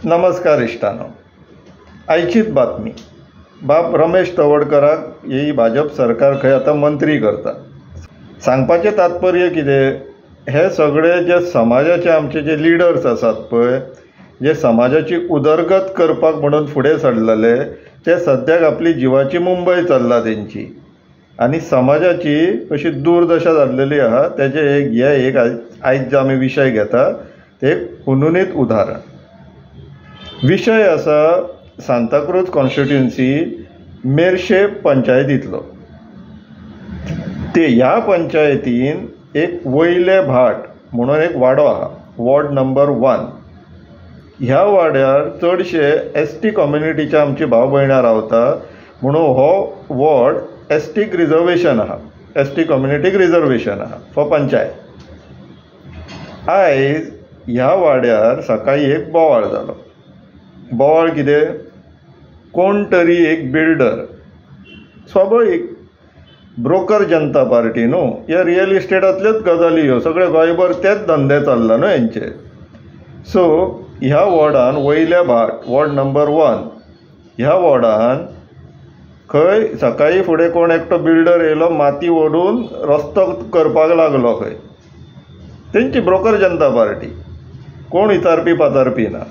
नमस्कार इश्टानो. आयचीच बातमी. बाब रमेश तवडकराक ही भाजप सरकार खंय आतां मंत्री करता. सांगपाचें तात्पर्य कितें, हे सगळे जे समाजाचे आमचे जे लिडर्स आसात पळय, जे समाजाची उदरगत करपाक म्हणून फुडें सरलेले, ते सद्याक आपली जिवाची मुंबय चल्ला तेंची आनी समाजाची अशी दुर्दशा जाल्लेली आहा. तेजे एक आयज जो आमी विशय घेता ते एक हुनहुनीत उदाहरण. विशय आसा सांताक्रूज कॉन्स्टिट्युएन्सी मेर्शे पंचायतींतलो. ते ह्या पंचायतीन एक वयले भाट म्हणून एक वाडो आहा, वॉर्ड नंबर 1. ह्या वाड्यार चडशे एसटी कम्युनिटीचे आमची भाव भयणां रावता, म्हणून हो वॉर्ड एसटीक रिजर्वेशन आहा, एसटी कम्युनिटीक रिजर्वेशन आहा फॉर पंचायत. आयज ह्या वाड्यार सकाळी एक बोवाळ जालो. बोवाळ कितें, कोण तरी एक बिल्डर, स्वाभावीक ब्रोकर जनता पार्टी न्हू, ह्या रियल इस्टेटांतल्योच गजाली ह्यो, सगळे गोंयभर तेच धंदे चल्ला न्हू हेंचे. सो ह्या वॉर्डान वयल्या भाट, वॉर्ड नंबर 1, ह्या वॉर्डान खंय सकाळी फुडें कोण एकटो बिल्डर येयलो, माती ओडून रस्तो करपाक लागलो खंय. तेंची ब्रोकर जनता पार्टी, कोण विचारपी पाचारपी ना.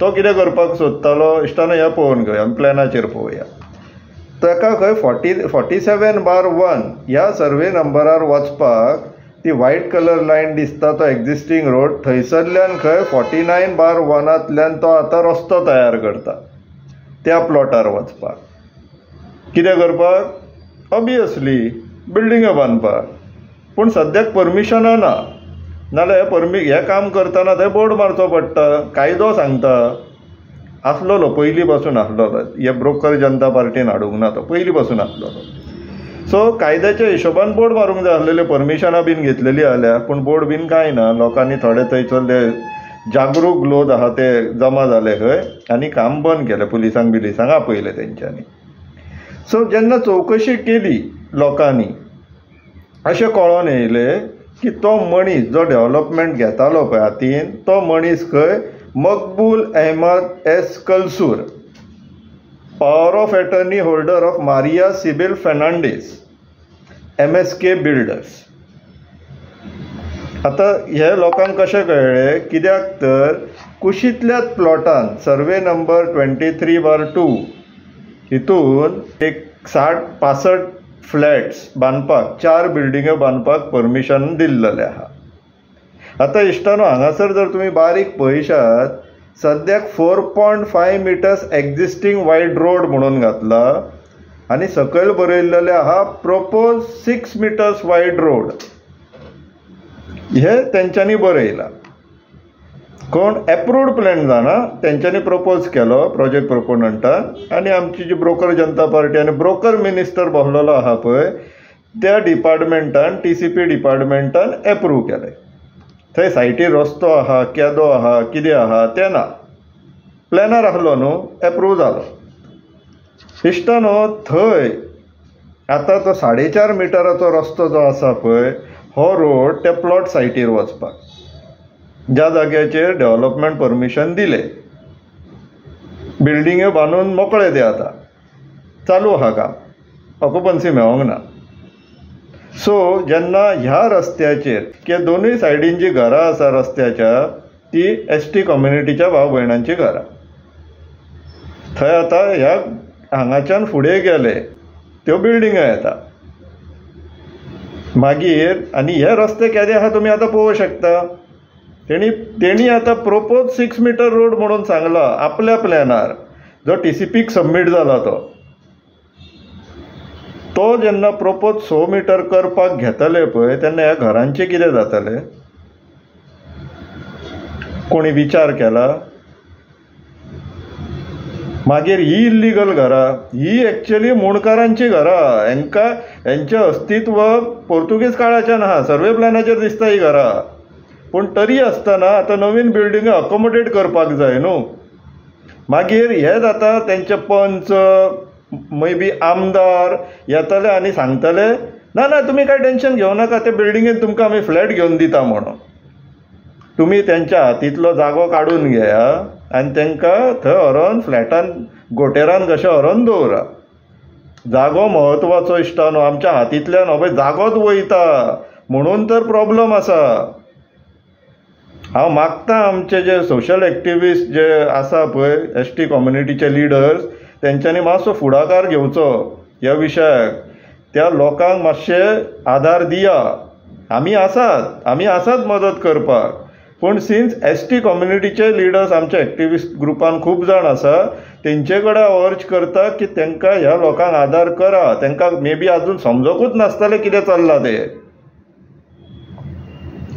तो कितें करपाक सोदतालो, इश्टानो ह्या पळोवन घेवया, आमी प्लॅनाचेर पळोवया. ताका खंय 47/1 ह्या सर्वे नंबरार वचपाक ती व्हायट कलर लायन दिसता, तो एक्झिस्टींग रोड, थंयसरल्यान खंय 49/1 तो आतां रस्तो तयार करता त्या प्लॉटार वचपाक. कितें करपाक, ऑबियसली बिल्डिंग्यो बांदपाक. पूण सद्याक परमिशनां ना, नाल्यार हें काम करतना थंय बोर्ड मारचो पडटा. कायदो सांगता, आसलोलो पयलीं पासून आसलोलो, हे ब्रोकर जनता पार्टीन हाडूंक ना, तो पयलीं पासून आसलोलो. सो कायद्याच्या हिशोबान बोर्ड मारूंक जाय आसलेले, परमिशनां बीन घेतलेली जाल्यार, पूण बोर्ड बीन कांय ना. लोकांनी थोडे थंयसरले जागरूक लोक आहा ते जमा जाले खंय आनी काम बंद केलें, पुलिसांक आपयलें तेंच्यांनी. सो जेन्ना चवकशी केली लोकांनी, अशें कळोन येयलें की तो मनीस जो डेव्हलपमेंट घेतालो पळय हातीन, तो मनीस खंय Maqbool Ahmed S Kalsur, power of attorney holder of Maria Sybil Fernandes, MSK builders. आतां हे लोकांक कशें कळ्ळें, कित्याक तर कुशींतल्याच प्लॉटान सर्वे नंबर 23/2 हितून एक 60-65 फ्लॅट्स बांदपाक, 4 बिल्डिंग्यो बांदपाक परमिशन दिल्लेलें आहा. आतां इश्टानो हांगासर जर तुमी बारीक पळयशात, सद्याक 4.5 मिटर्स एक्झिस्टींग वायड रोड म्हणून घातला आनी सकयल बरयल्लेलें आहा प्रपोज 6 मिटर्स वायड रोड. हे तेंच्यांनी बरयलां. कोण एप्रूव्ड प्लॅन जाना, तेंच्यांनी प्रपोज केलो प्रोजेक्ट प्रोपोनंटान, आनी आमची जी ब्रोकर जनता पार्टी आनी ब्रोकर मिनिस्टर बसलेलो आहा पळय, त्या डिपार्टमेंटान, TCP डिपार्टमेंटान एप्रूव केलें. थंय सायटीर रस्तो आहा, केदो आहा, कितें आहा तें ना, प्लॅनार आसलो न्हू, एप्रूव जालो. इश्टानो थंय आतां तो 4.5 मिटराचो रस्तो जो आसा पळय, हो रोड त्या प्लॉट सायटीर वचपाक, ज्या जाग्याचेर डेव्हलपमेंट परमिशन दिले, बिल्डिंग्यो बांदून मोकळे ते आतां चालू आहा काम, ऑक्युपन्सी मेळोंक ना. सो जेन्ना ह्या रस्त्याचेर की दोनूय सायडीन जी घरां आसा रस्त्याच्या, ती ST कम्युनिटीच्या भाव भयणांची घरां. थंय आतां ह्या हांगाच्यान फुडें गेले त्यो बिल्डिंग्यो येता मागीर. आनी हे रस्ते केदे आहा तुमी आतां पळोवंक शकता. तेणी आतां प्रपोज 6 मिटर रोड म्हणून सांगला आपल्या प्लॅनार, जो TCPक सबमीट जाला तो जेन्ना प्रपोज 6 मिटर करपाक घेतले पळय, तेन्ना ह्या घरांचें कितें जातलें, कोणी विचार केला? मागीर ही इल्लीगल घरां, ही एक्चुअली मुणकारांची घरां. हेंचें अस्तित्व पोर्तुगीज काळाच्यान आहा, सर्वे प्लॅनाचेर दिसता ही घरां. पूण तरी आसतना आतां नवीन बिल्डिंग्यो अकोमोडेट करपाक जाय न्हू. मागीर हे जाता तेंचे पंच, मे बी आमदार येतले आनी सांगतले, ना तुमी कांय टेन्शन घेवं नाका, ते बिल्डिंगेन तुमकां आमी फ्लॅट घेवन दिता म्हणून. तुम्ही त्यांच्या हातीतलो जागो काढून घेया आनी तांकां थंय व्हरोन फ्लॅटान गोटेरान कशें व्हरोन दवरा. जागो म्हत्वाचो इश्टानो, आमच्या हातींतल्यान हो पळय जागोच वयता म्हणून तर प्रॉब्लम आसा. हांव मागतां आमचे जे सोशल एक्टिविस्ट जे आसा पळय ST कम्युनिटीचे लिडर्स, तेंच्यांनी मातसो फुडाकार घेवचो ह्या विशयाक. त्या लोकांक मातशे आदार दिया. आमी आसात मदत करपाक. पूण सिन्स ST कम्युनिटीचे लिडर्स आमच्या एक्टिविस्ट ग्रुपान खूब जाण आसा, तेंचे कडेन अर्ज करता की तांकां ह्या लोकांक आदार करा. तांकां मे बी आजून समजोकूच नासतलें कितें चल्लां तें.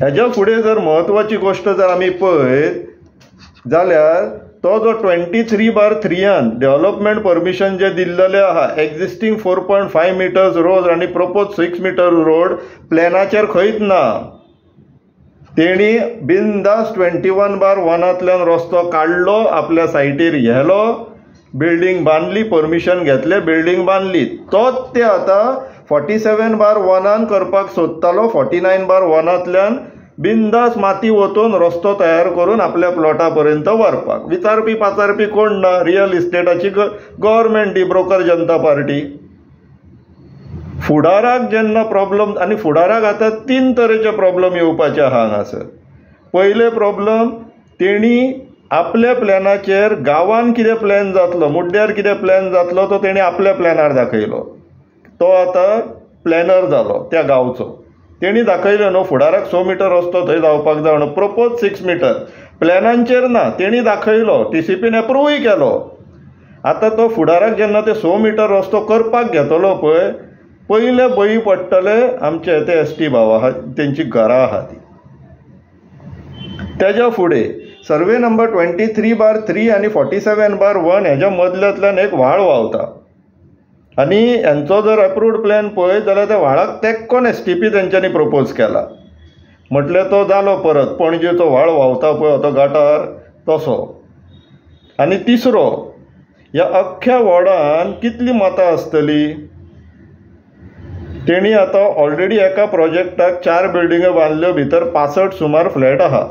हेज्या फुडें जर म्हत्वाची गोश्ट जर आमी पळयत जाल्यार तो जो 23/3 डेव्हलपमेंट परमिशन जे दिल्लेलें आहा, एक्झिस्टींग 4.5 मिटर्स रोड आनी प्रपोज 6 मिटर्स रोड प्लॅनाचेर खंयच ना. तेणी बिनदास 21/1 रस्तो काडलो, आपल्या सायटीर गेलो, बिल्डींग बांदली, परमिशन घेतलें, बिल्डींग बांदली. तोच ते आतां 47/1 करपाक सोदतालो. 49/1 बिनदास माती वतून रस्तो तयार करून आपल्या प्लॉटा पर्यंत व्हरपाक. विचारपी पाचारपी कोण ना, रियल इस्टेटाची गव्हर्मेंट, ही ब्रोकर जनता पार्टी. फुडाराक जेन्ना प्रॉब्लम, आनी फुडाराक आतां 3 तरेचे प्रॉब्लम येवपाचे आहा हांगासर. पयले प्रॉब्लम, तेणी आपल्या प्लॅनाचेर गांवान कितें प्लॅन जातलो, मुड्ड्यार कितें प्लॅन जातलो, तो तेणी आपल्या प्लॅनार दाखयलो. तो आतां प्लॅनर जालो त्या गांवचो. तेणी दाखयलें न्हू फुडाराक 6 मिटर रस्तो थंय जावपाक जाय म्हणून. प्रपोज 6 मिटर प्लॅनांचेर ना, तेणी दाखयलो, TCPन एप्रूवय केलो. आतां तो फुडाराक जेन्ना ते 6 मिटर रस्तो करपाक घेतलो पळय, पयले बळी पडटले आमचे ते ST भाव आहा, तेंची घरां आहा ती. तेज्या फुडें सर्वे नंबर 23/3 आनी 47/1 हेज्या मदल्यांतल्यान एक व्हाळ व्हांवता. आनी हांचो जर एप्रूव्ड प्लॅन पळयत जाल्यार त्या व्हाळाक तेक्कोन STP तेंच्यांनी प्रपोज केला. म्हटल्यार तो जालो परत पणजेचो व्हाळ व्हांवता पळय तो गटार तसो. आनी तिसरो, ह्या अख्ख्या वॉर्डान कितलीं मतां आसतली. तेणी आतां ऑलरेडी एका प्रोजेक्टाक 4 बिल्डिंगो बांदल्यो, भितर 65 सुमार फ्लॅट आहा.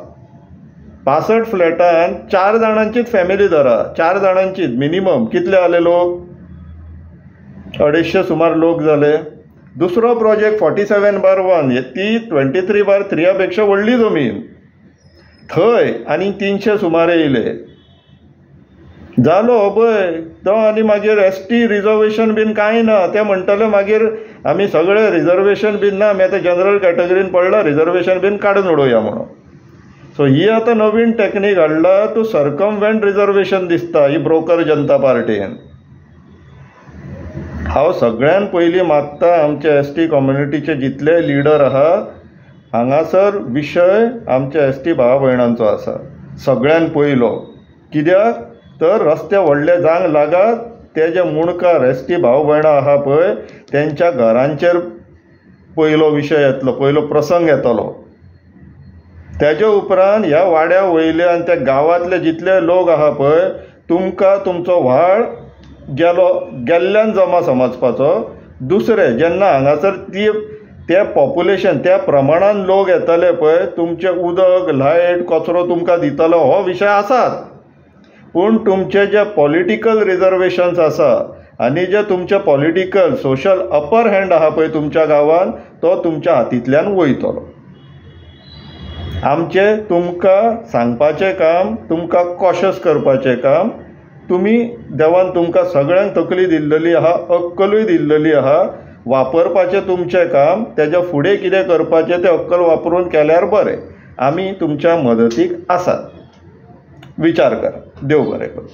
65 फ्लॅटान 4 जाणांचीच फॅमिली धरा, 4 जाणांचीच मिनिमम कितले जाले लोक, 250 सुमार लोक जाले. दुसरो प्रोजेक्ट 47/1, ती 23/3 पेक्षा व्हडली जमीन, थंय आनी 300 सुमार येयले. जालो पळय तो. आनी मागीर ST रिजर्वेशन बीन कांय ना. ते म्हणटले मागीर आमी सगळे रिजर्वेशन बीन ना, आमी आतां जनरल कॅटेगरीन पडला, रिजर्वेशन बीन काडून उडोवया म्हणून. सो ही आतां नवीन टॅक्नीक हाडला टू सर्कमवेंट रिजर्वेशन दिसता ही ब्रोकर जनता पार्टीन. हांव सगळ्यान पयलीं मागता आमचे ST कम्युनिटीचे जितले लिडर आहा, हांगासर विशय आमच्या ST भावा भयणांचो आसा सगळ्यान पयलो. कित्याक तर रस्ते व्हडले जावंक लागात, ते जे मुणकार ST भाव भयणां आहा पळय तेंच्या घरांचेर पयलो विशय येतलो, पयलो प्रसंग येतलो. तेजे उपरांत ह्या वाड्या वयले आनी त्या गांवांतले जितले लोक आहा पळय, तुमकां तुमचो व्हाळ गेल्ल्यान जमा समजपाचो. दुसरें, जेन्ना हांगासर ते पॉप्युलेशन त्या प्रमाणान लोक येतले पळय, तुमचे उदक, लायट, कचरो तुमकां दितलो हो विशय आसात. पूण तुमचे जे पॉलिटिकल रिजर्वेशन्स आसा आनी जे तुमचे पॉलिटिकल सोशल अपर हँड आहा पळय तुमच्या गांवान, तो तुमच्या हातींतल्यान वयतलो. आमचें तुमकां सांगपाचें काम, तुमकां कॉशस करपाचें काम. तुमी देवान तुमकां सगळ्यांक तकली दिल्लेली आहा, अक्कलूय दिल्लेली आहा, वापरपाचें तुमचें काम. तेज्या फुडें कितें करपाचें तें अक्कल वापरून केल्यार बरें. आमी तुमच्या मदतीक आसात. विचार करा. देव बरें करूं.